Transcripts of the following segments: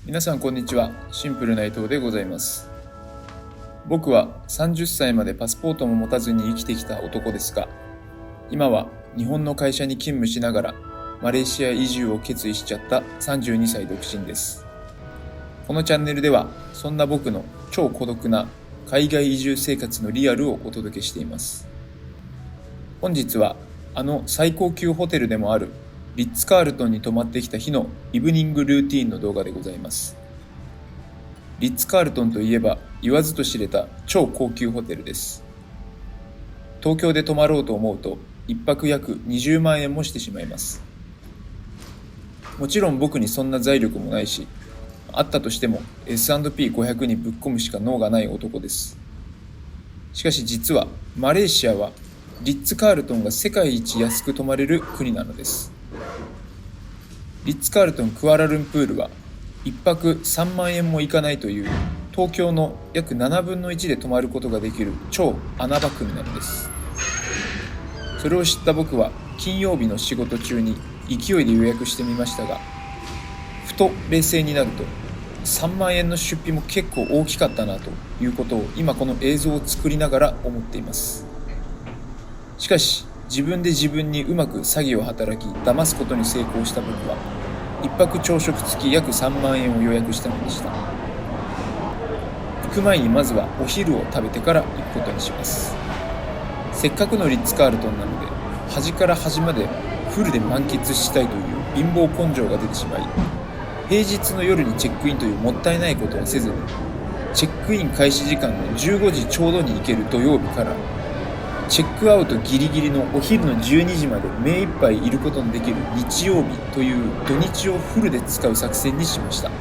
皆さんこんにちは。シンプルな伊藤でございます。僕は30歳までパスポートも持たずに生きてきた男ですが、今は日本の会社に勤務しながらマレーシア移住を決意しちゃった32歳独身です。このチャンネルではそんな僕の超孤独な海外移住生活のリアルをお届けしています。本日はあの最高級ホテルでもあるリッツ・カールトンに泊まってきた日のイブニングルーティーンの動画でございます。リッツ・カールトンといえば言わずと知れた超高級ホテルです。東京で泊まろうと思うと一泊約20万円もしてしまいます。もちろん僕にそんな財力もないし、あったとしても S&P500 にぶっ込むしか能がない男です。しかし実はマレーシアはリッツ・カールトンが世界一安く泊まれる国なのです。リッツ・カールトンクアラルンプールは1泊3万円もいかないという東京の約7分の1で泊まることができる超穴場国なのです。それを知った僕は金曜日の仕事中に勢いで予約してみましたが、ふと冷静になると3万円の出費も結構大きかったなということを今この映像を作りながら思っています。しかし自分で自分にうまく詐欺を働き騙すことに成功した僕は一泊朝食付き約3万円を予約したのでした。行く前にまずはお昼を食べてから行くことにします。せっかくのリッツ・カールトンなので端から端までフルで満喫したいという貧乏根性が出てしまい、平日の夜にチェックインというもったいないことはせずに、チェックイン開始時間の15時ちょうどに行ける土曜日からチェックアウトギリギリのお昼の12時まで目いっぱいいることのできる日曜日という土日をフルで使う作戦にしました。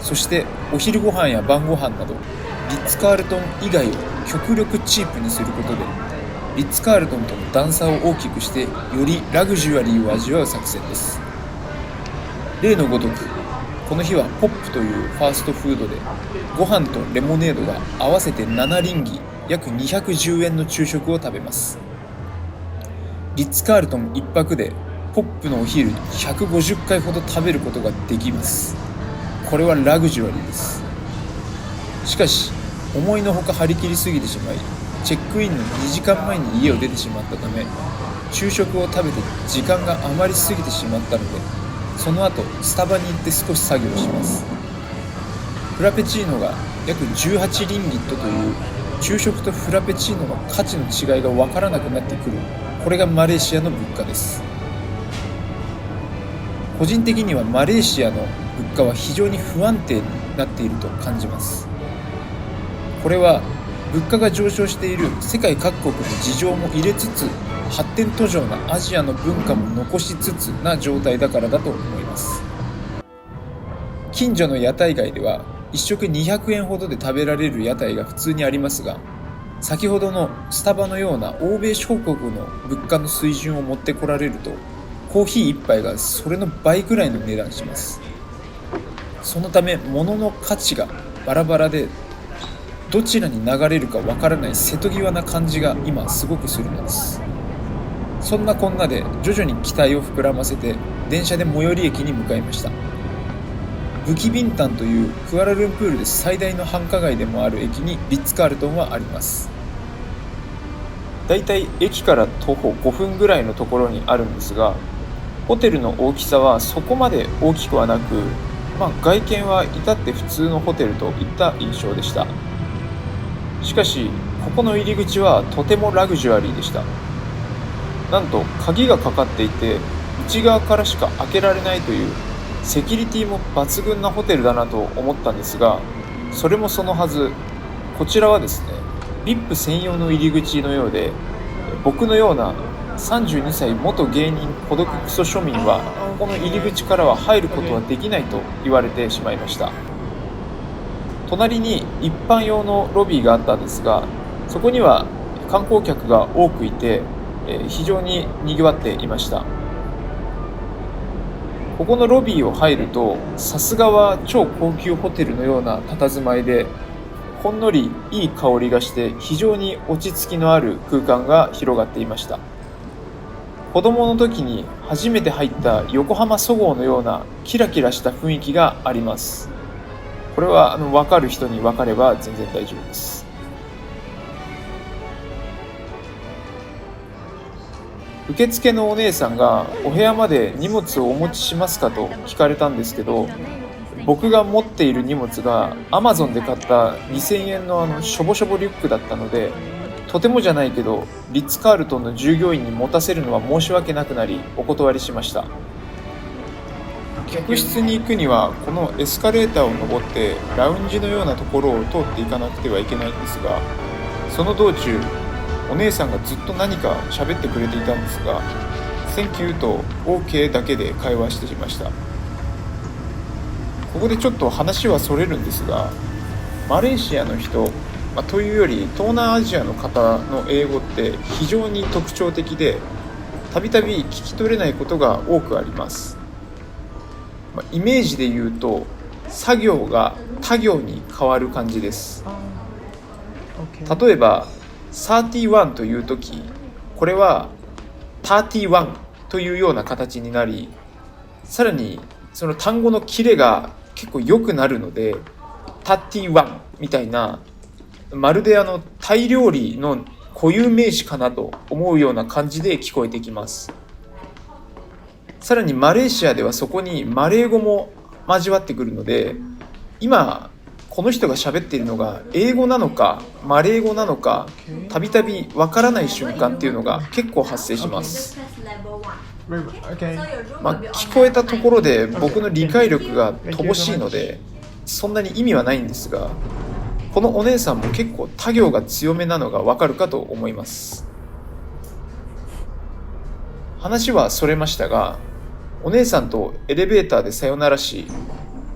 そしてお昼ご飯や晩ご飯などリッツ・カールトン以外を極力チープにすることでリッツ・カールトンとの段差を大きくしてよりラグジュアリーを味わう作戦です。例のごとくこの日はポップというファーストフードでご飯とレモネードが合わせて7リンギ約210円の昼食を食べます。リッツ・カールトン1泊でポップのお昼150回ほど食べることができます。これはラグジュアリーです。しかし思いのほか張り切りすぎてしまい、チェックインの2時間前に家を出てしまったため昼食を食べて時間が余りすぎてしまったので、その後スタバに行って少し作業します。フラペチーノが約18リンギットという昼食とフラペチーノの価値の違いが分からなくなってくる。これがマレーシアの物価です。個人的にはマレーシアの物価は非常に不安定になっていると感じます。これは物価が上昇している世界各国の事情も入れつつ、発展途上なアジアの文化も残しつつな状態だからだと思います。近所の屋台街では1食200円ほどで食べられる屋台が普通にありますが、先ほどのスタバのような欧米諸国の物価の水準を持ってこられると、コーヒー1杯がそれの倍くらいの値段します。そのため物の価値がバラバラでどちらに流れるかわからない瀬戸際な感じが今すごくするのです。そんなこんなで徐々に期待を膨らませて電車で最寄り駅に向かいました。ブキビンタンというクアラルンプールで最大の繁華街でもある駅にリッツ・カールトンはあります。だいたい駅から徒歩5分ぐらいのところにあるんですが、ホテルの大きさはそこまで大きくはなく、外見は至って普通のホテルといった印象でした。しかしここの入り口はとてもラグジュアリーでした。なんと鍵がかかっていて内側からしか開けられないというセキュリティも抜群なホテルだなと思ったんですが、それもそのはず、こちらはですね VIP 専用の入り口のようで、僕のような32歳元芸人孤独クソ庶民はこの入り口からは入ることはできないと言われてしまいました。隣に一般用のロビーがあったんですが、そこには観光客が多くいて非常に賑わっていました。ここのロビーを入るとさすがは超高級ホテルのような佇まいで、ほんのりいい香りがして非常に落ち着きのある空間が広がっていました。子供の時に初めて入った横浜そごうのようなキラキラした雰囲気があります。これは分かる人に分かれば全然大丈夫です。受付のお姉さんがお部屋まで荷物をお持ちしますかと聞かれたんですけど、僕が持っている荷物が Amazon で買った2000円のしょぼしょぼリュックだったので、とてもじゃないけどリッツ・カールトンの従業員に持たせるのは申し訳なくなりお断りしました。客室に行くにはこのエスカレーターを登ってラウンジのようなところを通っていかなくてはいけないんですが、その道中お姉さんがずっと何か喋ってくれていたんですが、Thank you と OK だけで会話してしました。ここでちょっと話はそれるんですが、マレーシアの人、というより東南アジアの方の英語って非常に特徴的で、たびたび聞き取れないことが多くあります。イメージで言うと作業が他行に変わる感じです。例えば31というとき、これは31というような形になり、さらにその単語のキレが結構良くなるので31みたいな、まるでタイ料理の固有名詞かなと思うような感じで聞こえてきます。さらにマレーシアではそこにマレー語も交わってくるので、今この人が喋っているのが英語なのかマレー語なのかたびたびわからない瞬間っていうのが結構発生します。聞こえたところで僕の理解力が乏しいのでそんなに意味はないんですが、このお姉さんも結構他行が強めなのがわかるかと思います。話はそれましたが、お姉さんとエレベーターでさよならし、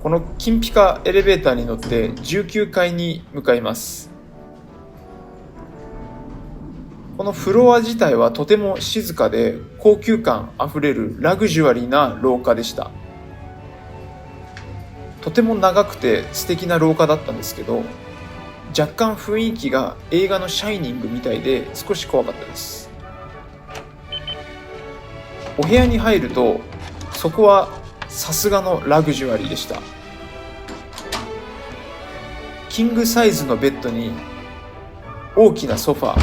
この金ピカエレベーターに乗って19階に向かいます。このフロア自体はとても静かで高級感あふれるラグジュアリーな廊下でした。とても長くて素敵な廊下だったんですけど、若干雰囲気が映画のシャイニングみたいで少し怖かったです。お部屋に入るとそこはさすがのラグジュアリーでした。キングサイズのベッドに大きなソファー、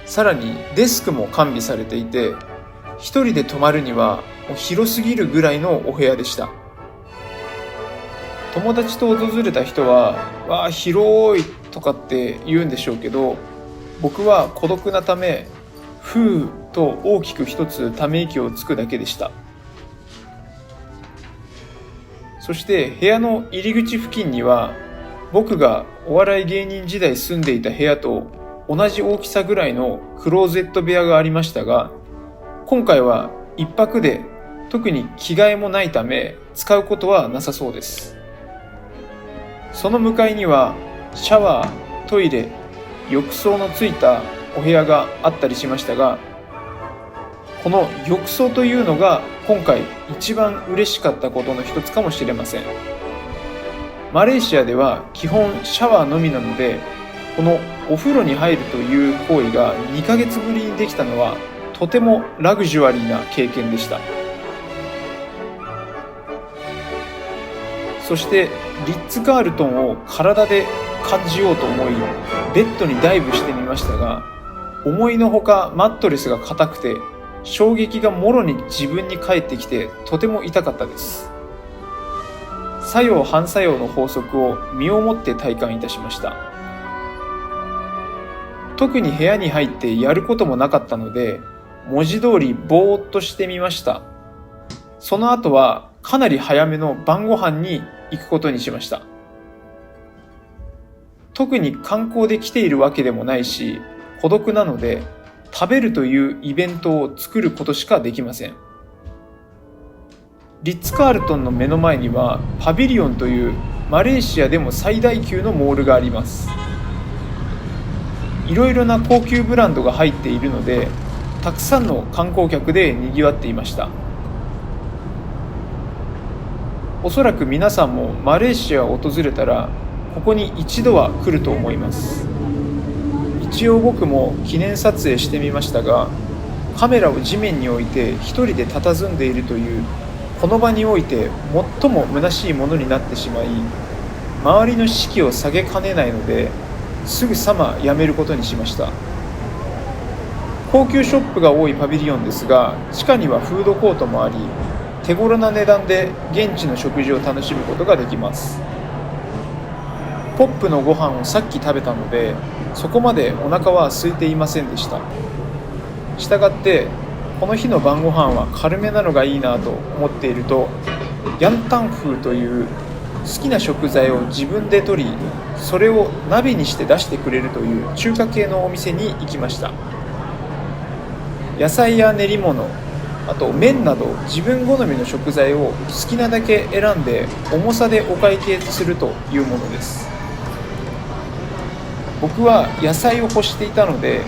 さらにデスクも完備されていて、一人で泊まるには広すぎるぐらいのお部屋でした。友達と訪れた人はわあ広いとかって言うんでしょうけど、僕は孤独なためふーと大きく一つため息をつくだけでした。そして部屋の入り口付近には僕がお笑い芸人時代住んでいた部屋と同じ大きさぐらいのクローゼット部屋がありましたが、今回は一泊で特に着替えもないため使うことはなさそうです。その向かいにはシャワー、トイレ、浴槽のついたお部屋があったりしましたが、この浴槽というのが今回一番嬉しかったことの一つかもしれません。マレーシアでは基本シャワーのみなので、このお風呂に入るという行為が2ヶ月ぶりにできたのはとてもラグジュアリーな経験でした。そしてリッツ・カールトンを体で感じようと思いベッドにダイブしてみましたが、思いのほかマットレスが硬くて衝撃がもろに自分に返ってきてとても痛かったです。作用反作用の法則を身をもって体感いたしました。特に部屋に入ってやることもなかったので文字通りぼーっとしてみました。その後はかなり早めの晩ご飯に行くことにしました。特に観光で来ているわけでもないし孤独なので食べるというイベントを作ることしかできません。リッツ・カールトンの目の前にはパビリオンというマレーシアでも最大級のモールがあります。いろいろな高級ブランドが入っているのでたくさんの観光客で賑わっていました。おそらく皆さんもマレーシアを訪れたらここに一度は来ると思います。一応僕も記念撮影してみましたが、カメラを地面に置いて一人で佇んでいるというこの場において最も虚しいものになってしまい、周りの士気を下げかねないのですぐさまやめることにしました。高級ショップが多いパビリオンですが、地下にはフードコートもあり、手頃な値段で現地の食事を楽しむことができます。ポップのご飯をさっき食べたので、そこまでお腹は空いていませんでした。したがってこの日の晩ご飯は軽めなのがいいなと思っていると、ヤンタンフーという好きな食材を自分で取り、それを鍋にして出してくれるという中華系のお店に行きました。野菜や練り物、あと麺など自分好みの食材を好きなだけ選んで重さでお会計するというものです。僕は野菜を欲していたので、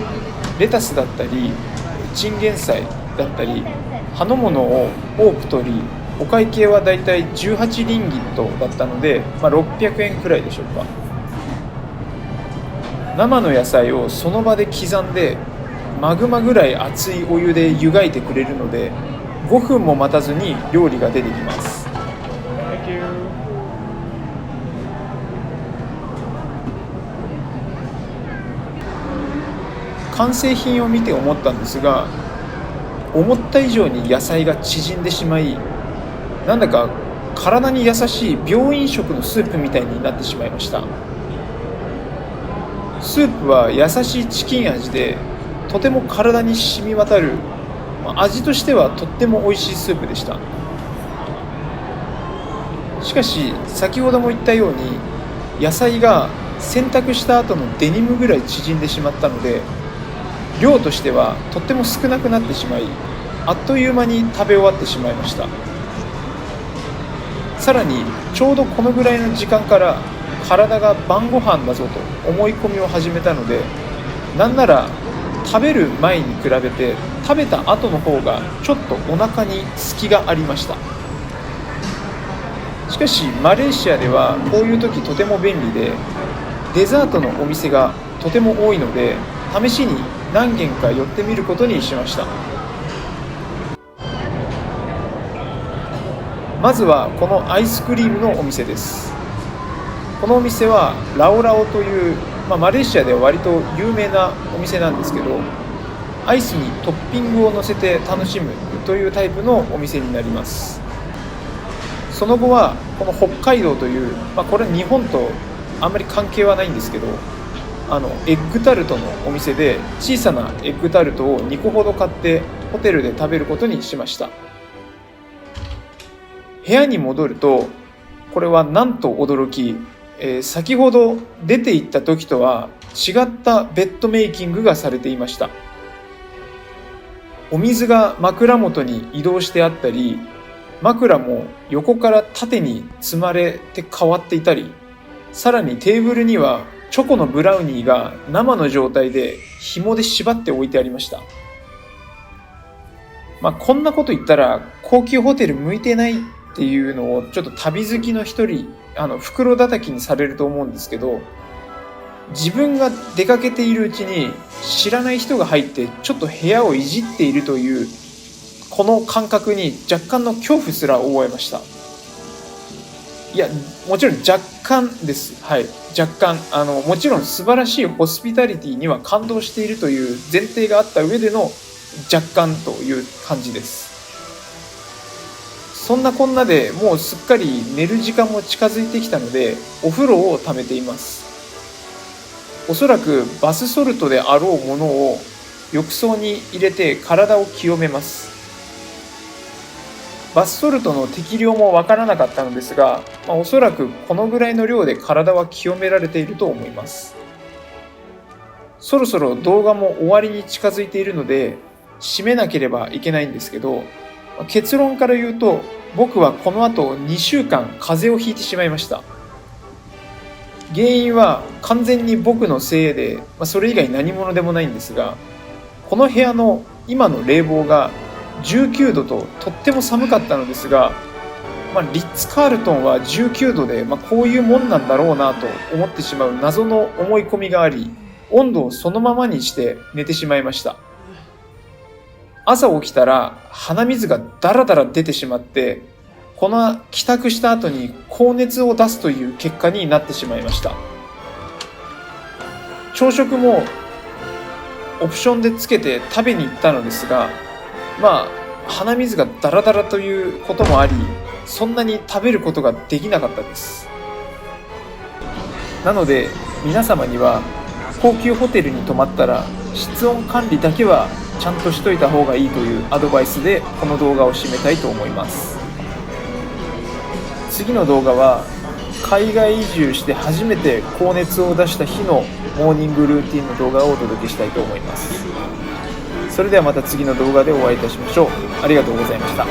レタスだったりチンゲン菜だったり葉のものを多く取り、お会計はだいたい18リンギットだったので、600円くらいでしょうか。生の野菜をその場で刻んでマグマぐらい熱いお湯で湯がいてくれるので、5分も待たずに料理が出てきます。完成品を見て思ったんですが、思った以上に野菜が縮んでしまい、なんだか体に優しい病院食のスープみたいになってしまいました。スープは優しいチキン味で、とても体に染み渡る、味としてはとっても美味しいスープでした。しかし先ほども言ったように、野菜が洗濯した後のデニムぐらい縮んでしまったので、量としてはとっても少なくなってしまい、あっという間に食べ終わってしまいました。さらにちょうどこのぐらいの時間から体が晩ご飯だぞと思い込みを始めたので、なんなら食べる前に比べて食べた後の方がちょっとお腹に隙がありました。しかしマレーシアではこういう時とても便利で、デザートのお店がとても多いので、試しに何軒か寄ってみることにしました。まずはこのアイスクリームのお店です。このお店はラオラオという、マレーシアでは割と有名なお店なんですけど、アイスにトッピングを乗せて楽しむというタイプのお店になります。その後はこの北海道という、これは日本とあんまり関係はないんですけど、エッグタルトのお店で小さなエッグタルトを2個ほど買ってホテルで食べることにしました。部屋に戻ると、これはなんと驚き、先ほど出て行った時とは違ったベッドメイキングがされていました。お水が枕元に移動してあったり、枕も横から縦に積まれて変わっていたり、さらにテーブルにはチョコのブラウニーが生の状態で紐で縛って置いてありました。こんなこと言ったら高級ホテル向いてないっていうのをちょっと旅好きの一人袋叩きにされると思うんですけど、自分が出かけているうちに知らない人が入ってちょっと部屋をいじっているというこの感覚に若干の恐怖すら覚えました。いや、もちろん若干です。はい、若干もちろん素晴らしいホスピタリティには感動しているという前提があった上での若干という感じです。そんなこんなでもうすっかり寝る時間も近づいてきたので、お風呂を溜めています。おそらくバスソルトであろうものを浴槽に入れて体を清めます。バスソルトの適量もわからなかったのですが、おそらくこのぐらいの量で体は清められていると思います。そろそろ動画も終わりに近づいているので締めなければいけないんですけど、結論から言うと、僕はこの後2週間風邪をひいてしまいました。原因は完全に僕のせいで、それ以外何者でもないんですが、この部屋の今の冷房が19度ととっても寒かったのですが、リッツ・カールトンは19度で、こういうもんなんだろうなと思ってしまう謎の思い込みがあり、温度をそのままにして寝てしまいました。朝起きたら鼻水がダラダラ出てしまって、この帰宅した後に高熱を出すという結果になってしまいました。朝食もオプションでつけて食べに行ったのですが、鼻水がダラダラということもあり、そんなに食べることができなかったです。なので皆様には高級ホテルに泊まったら室温管理だけはちゃんとしといた方がいいというアドバイスでこの動画を締めたいと思います。次の動画は海外移住して初めて高熱を出した日のモーニングルーティンの動画をお届けしたいと思います。それではまた次の動画でお会いいたしましょう。ありがとうございました。